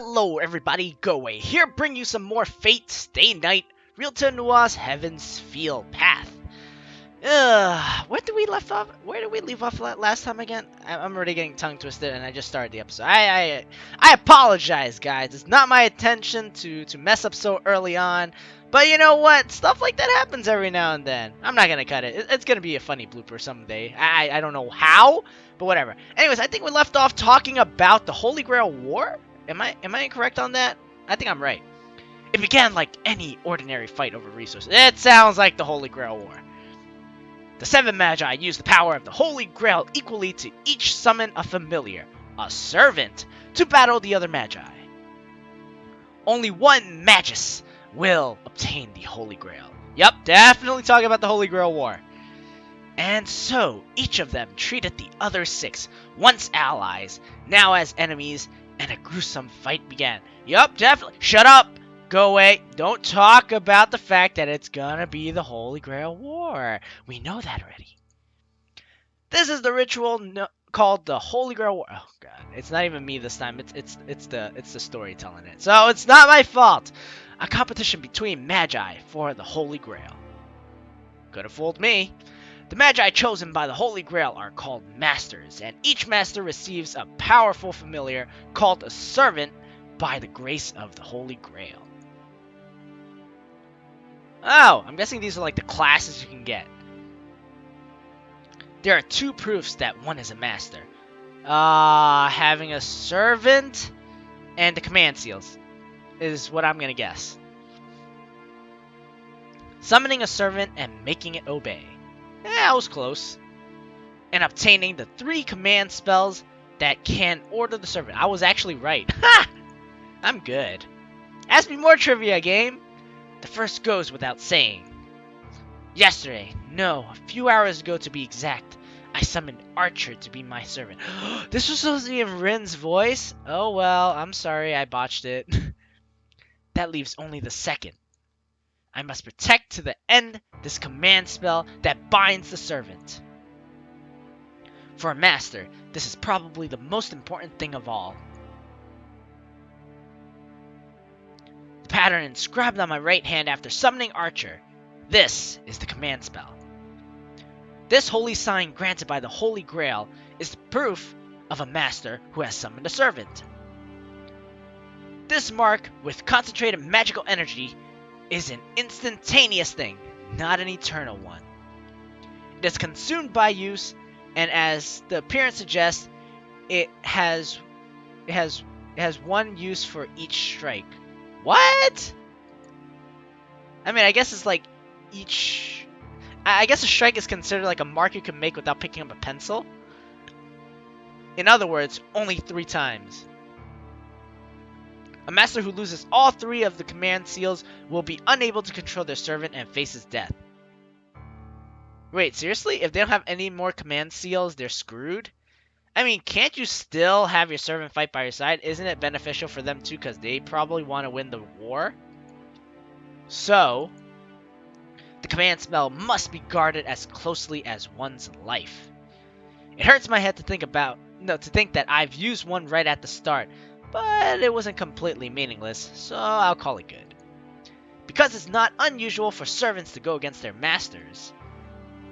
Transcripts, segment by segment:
Hello everybody, Goawei here, bring you some more Fate Stay Night, Real to Nua's Heaven's Feel Path. Where did we leave off last time again? I'm already getting tongue twisted and I just started the episode. I apologize, guys. It's not my intention to mess up so early on. But you know what? Stuff like that happens every now and then. I'm not gonna cut it. It's gonna be a funny blooper someday. I don't know how, but whatever. Anyways, I think we left off talking about the Holy Grail War. Am I incorrect on that? I think I'm right. It began like any ordinary fight over resources. It sounds like the Holy Grail War. The 7 Magi used the power of the Holy Grail equally to each summon a familiar, a servant, to battle the other Magi. Only one magus will obtain the Holy Grail. Yep, definitely talking about the Holy Grail War. And so, each of them treated the other 6, once allies, now as enemies, and a gruesome fight began. Yup, definitely. Shut up! Go away. Don't talk about the fact that it's gonna be the Holy Grail War. We know that already. This is the ritual called the Holy Grail War. Oh god, it's not even me this time. It's the story telling it. So it's not my fault. A competition between Magi for the Holy Grail. Could have fooled me. The Magi chosen by the Holy Grail are called Masters, and each Master receives a powerful familiar called a Servant by the grace of the Holy Grail. Oh, I'm guessing these are like the classes you can get. There are 2 proofs that one is a Master. Having a Servant and the Command Seals is what I'm gonna guess. Summoning a Servant and making it obey. I was close. And obtaining the 3 command spells that can order the servant. I was actually right. Ha! I'm good. Ask me more trivia, game. The first goes without saying. Yesterday, no, a few hours ago to be exact, I summoned Archer to be my servant. This was supposed to be in Rin's voice? Oh well, I'm sorry, I botched it. That leaves only the second. I must protect to the end this command spell that binds the servant. For a master, this is probably the most important thing of all. The pattern inscribed on my right hand after summoning Archer. This is the command spell. This holy sign granted by the Holy Grail is the proof of a master who has summoned a servant. This mark, with concentrated magical energy, is an instantaneous thing, not an eternal one. It is consumed by use, and as the appearance suggests, it has 1 use for each strike. What? I mean, I guess it's like each... I guess a strike is considered like a mark you can make without picking up a pencil. In other words, only 3 times. A master who loses all 3 of the command seals will be unable to control their servant and faces death. Wait, seriously? If they don't have any more command seals, they're screwed? I mean, can't you still have your servant fight by your side? Isn't it beneficial for them too, because they probably want to win the war? So, the command spell must be guarded as closely as one's life. It hurts my head to think that I've used one right at the start, but it wasn't completely meaningless, so I'll call it good. Because it's not unusual for servants to go against their masters,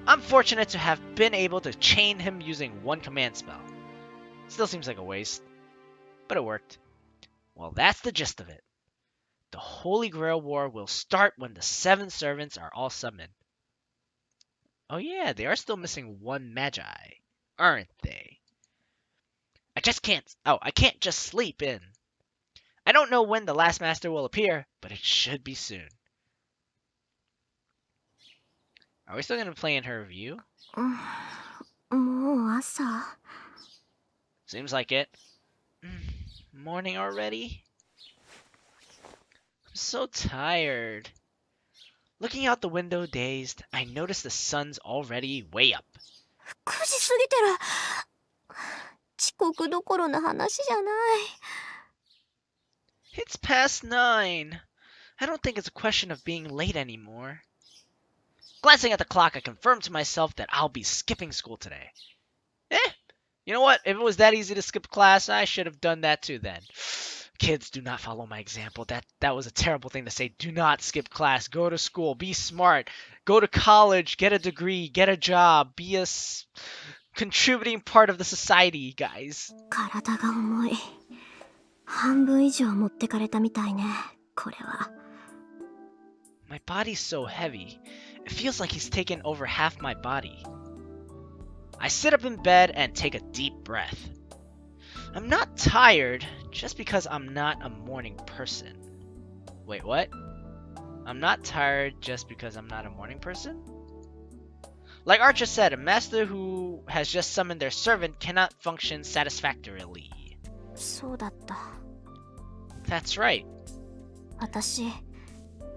I'm fortunate to have been able to chain him using 1 command spell. Still seems like a waste, but it worked. Well, that's the gist of it. The Holy Grail War will start when the 7 servants are all summoned. Oh yeah, they are still missing 1 Magi, aren't they? I can't just sleep in. I don't know when the last master will appear, but it should be soon. Are we still going to play in her view? Seems like it. Morning already? I'm so tired. Looking out the window dazed, I notice the sun's already way up. 9時過ぎてる。遅刻どころの話じゃない。It's past 9. I don't think it's a question of being late anymore. Glancing at the clock, I confirm to myself that I'll be skipping school today. You know what? If it was that easy to skip class, I should have done that too then. Kids, do not follow my example. That was a terrible thing to say. Do not skip class. Go to school. Be smart. Go to college. Get a degree. Get a job. Be a contributing part of the society, guys. 体が重い。半分以上持ってかれたみたいね、これは。My body's so heavy. It feels like he's taken over half my body. I sit up in bed and take a deep breath. I'm not tired just because I'm not a morning person. Wait, what? I'm not tired just because I'm not a morning person? Like Archer said, a master who has just summoned their servant cannot function satisfactorily. そうだった。That's right. 私、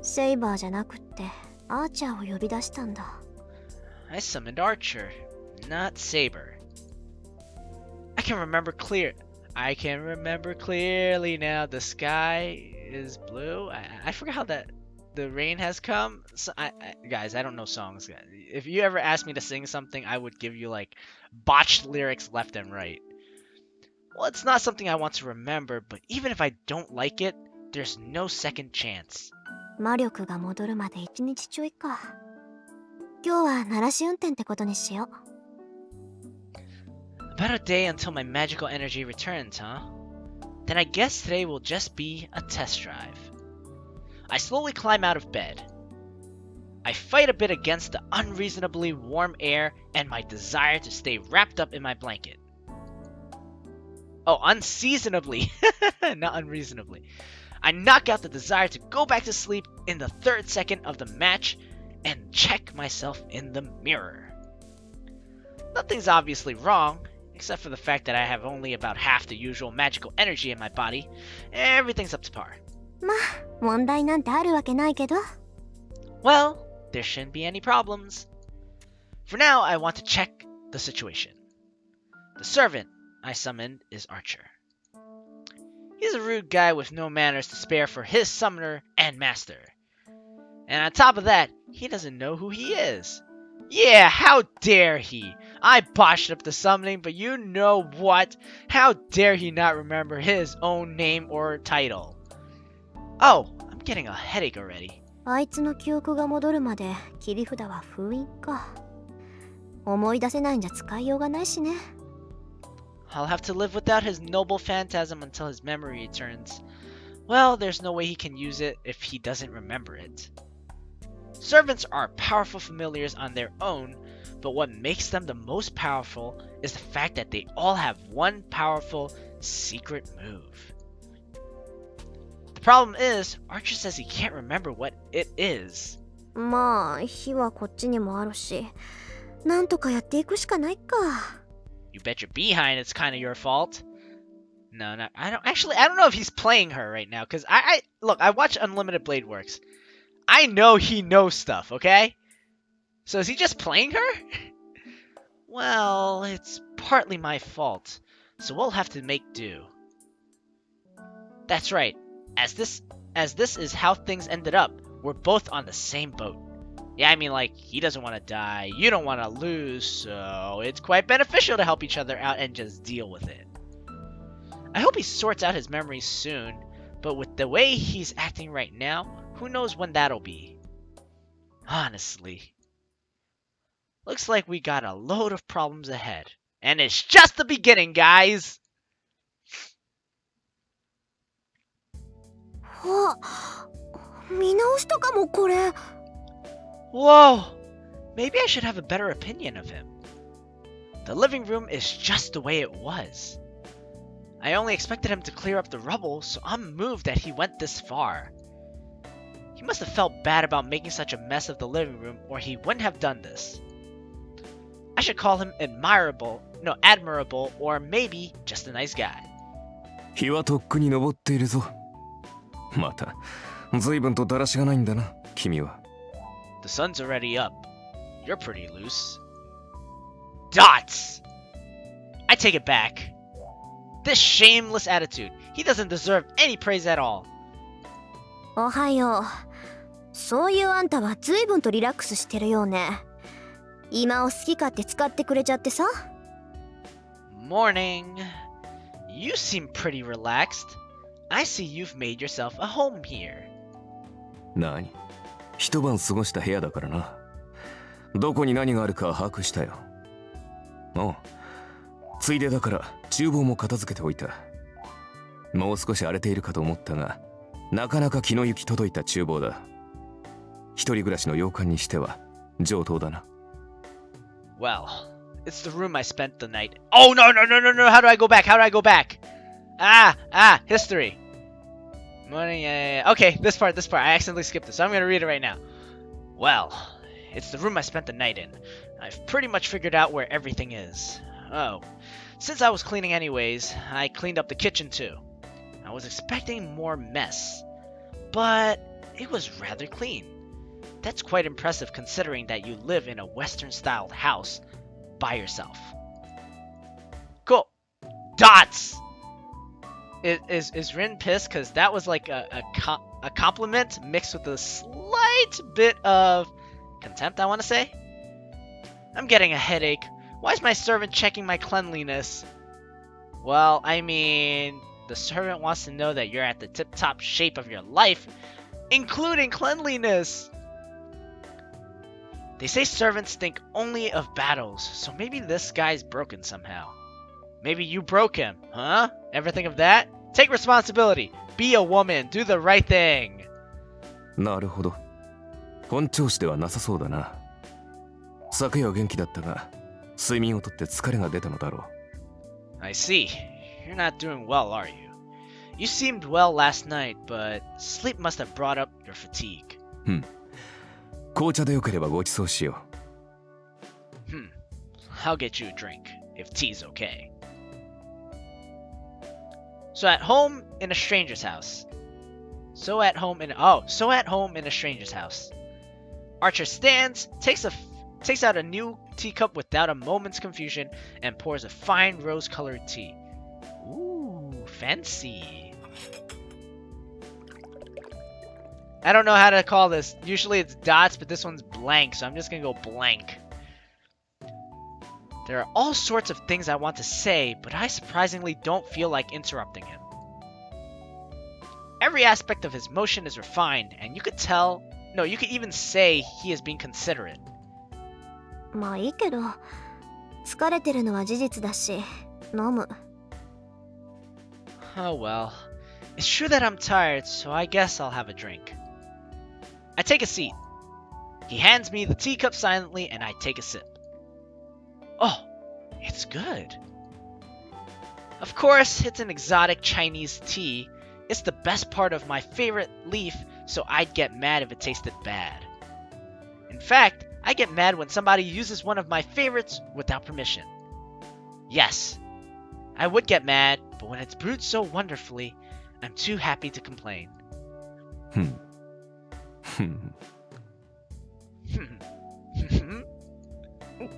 セイバーじゃなくってアーチャーを呼び出したんだ。I summoned Archer, not Saber. I can remember clearly now. The sky is blue. I forgot how the rain has come. So guys, I don't know songs. If you ever asked me to sing something, I would give you like botched lyrics left and right. Well, it's not something I want to remember, but even if I don't like it, there's no second chance. 魔力が戻るまで1日ちょいか。今日は鳴らし運転ってことにしよう。About a day until my magical energy returns, huh? Then I guess today will just be a test drive. I slowly climb out of bed. I fight a bit against the unreasonably warm air and my desire to stay wrapped up in my blanket. Oh, unseasonably, not unreasonably. I knock out the desire to go back to sleep in the 3rd second of the match and check myself in the mirror. Nothing's obviously wrong, except for the fact that I have only about half the usual magical energy in my body. Everything's up to par. まあ、問題なんてあるわけないけど。Well, there shouldn't be any problems. For now, I want to check the situation. The servant I summoned is Archer. He's a rude guy with no manners to spare for his summoner and master. And on top of that, he doesn't know who he is. Yeah, how dare he? I botched up the summoning, but you know what? How dare he not remember his own name or title? Oh, I'm getting a headache already. あいつの記憶が戻るまで切り札は封印か。思い出せないんじゃ使いようがないしね。I'll have to live without his noble phantasm until his memory returns. Well, there's no way he can use it if he doesn't remember it. Servants are powerful familiars on their own, but what makes them the most powerful is the fact that they all have one powerful secret move. The problem is, Archer says he can't remember what it is. まあ、火はこっちにもあるし、なんとかやっていくしかないか。You bet your behind it's kind of your fault. No, I don't know if he's playing her right now, because look, I watch Unlimited Blade Works. I know he knows stuff, okay? So is he just playing her? Well, it's partly my fault, so we'll have to make do. That's right. As this is how things ended up, we're both on the same boat. Yeah, I mean, like, he doesn't want to die, you don't want to lose, so it's quite beneficial to help each other out and just deal with it. I hope he sorts out his memories soon, but with the way he's acting right now, who knows when that'll be. Honestly. Looks like we got a load of problems ahead. And it's just the beginning, guys! あ、見直したかもこれ。Whoa! Maybe I should have a better opinion of him. The living room is just the way it was. I only expected him to clear up the rubble, so I'm moved that he went this far. He must have felt bad about making such a mess of the living room, or he wouldn't have done this. I should call him admirable, or maybe just a nice guy. 日はとっくに昇っているぞ。また、随分とだらしがないんだな、君は。The sun's already up. You're pretty loose. Dots! I take it back. This shameless attitude. He doesn't deserve any praise at all. おはよう。そういうあんたは随分とリラックスしてるようね。今を好き勝手使ってくれちゃってさ。Morning. You seem pretty relaxed. I see you've made yourself a home here. 何？一晩過ごした部屋だからな。どこに何があるか把握したよ。おう。ついでだから厨房も片付けておいた。もう少し荒れているかと思ったが、なかなか気の行き届いた厨房だ。一人暮らしの洋館にしては上等だな。Well, it's the room I spent the night. Oh, no, no, no, no, no. How do I go back? How do I go back? History. Morning, okay, this part. I accidentally skipped this, so I'm gonna read it right now. Well, it's the room I spent the night in. I've pretty much figured out where everything is. Oh, since I was cleaning anyways, I cleaned up the kitchen too. I was expecting more mess, but it was rather clean. That's quite impressive considering that you live in a Western-styled house by yourself. Cool. Dots! Is Rin pissed? Because that was like a compliment mixed with a slight bit of contempt, I want to say. I'm getting a headache. Why is my servant checking my cleanliness? Well, I mean, the servant wants to know that you're at the tip-top shape of your life, including cleanliness. They say servants think only of battles, so maybe this guy's broken somehow. Maybe you broke him, huh? Ever think of that? Take responsibility. Be a woman. Do the right thing. なるほど。本調子ではなさそうだな。昨夜は元気だったが、睡眠をとって疲れが出たのだろう。I see. You're not doing well, are you? You seemed well last night, but sleep must have brought up your fatigue. 紅茶でよければごちそうしよう。I'll get you a drink, if tea's okay. So at home in a stranger's house. So at home in a stranger's house. Archer stands, takes out a new teacup without a moment's confusion, and pours a fine rose-colored tea. Ooh, fancy. I don't know how to call this. Usually it's dots, but this one's blank, so I'm just gonna go blank. There are all sorts of things I want to say, but I surprisingly don't feel like interrupting him. Every aspect of his motion is refined, and you could even say he is being considerate. まあいいけど、疲れてるのは事実だし、飲む。Oh well. It's true that I'm tired, so I guess I'll have a drink. I take a seat. He hands me the teacup silently, and I take a sip. Oh, it's good. Of course, it's an exotic Chinese tea. It's the best part of my favorite leaf, so I'd get mad if it tasted bad. In fact, I get mad when somebody uses one of my favorites without permission. Yes, I would get mad, but when it's brewed so wonderfully, I'm too happy to complain.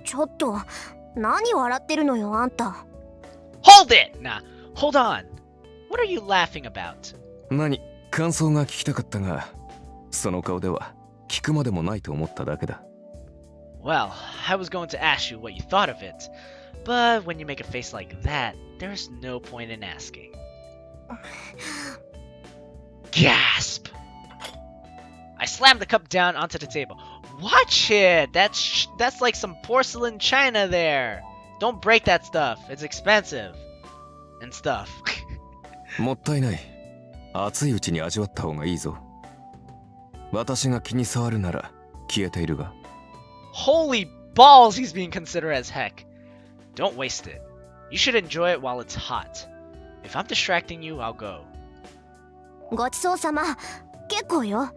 ちょっと、何笑ってるのよ、あんた。Hold it! Nah, hold on. What are you laughing about? 何？感想が聞きたかったが、その顔では聞くまでもないと思っただけだ。Well, I was going to ask you what you thought of it, but when you make a face like that, there's no point in asking. Gasp! I slammed the cup down onto the table. Watch it! That's like some porcelain china there. Don't break that stuff. It's expensive. And stuff. もったいない。熱いうちに味わった方がいいぞ。私が気に障るなら消えているが。Holy balls, he's being considerate as heck. Don't waste it. You should enjoy it while it's hot. If I'm distracting you, I'll go. ごちそうさま。結構よ。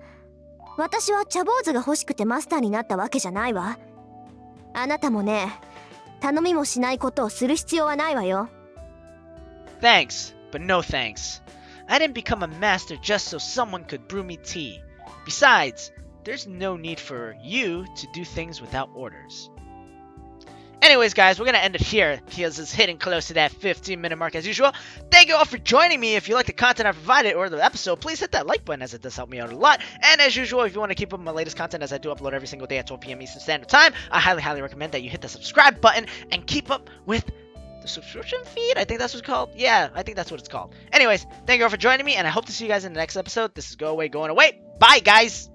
私は茶坊主が欲しくてマスターになったわけじゃないわ。あなたもね、頼みもしないことをする必要はないわよ。Thanks, but no thanks. I didn't become a master just so someone could brew me tea. Besides, there's no need for you to do things without orders. Anyways, guys, we're going to end it here because it's hitting close to that 15-minute mark as usual. Thank you all for joining me. If you like the content I provided or the episode, please hit that like button as it does help me out a lot. And as usual, if you want to keep up with my latest content as I do upload every single day at 12 p.m. Eastern Standard Time, I highly, highly recommend that you hit the subscribe button and keep up with the subscription feed. I think that's what it's called. Yeah, I think that's what it's called. Anyways, thank you all for joining me, and I hope to see you guys in the next episode. This is Goawei going away. Bye, guys.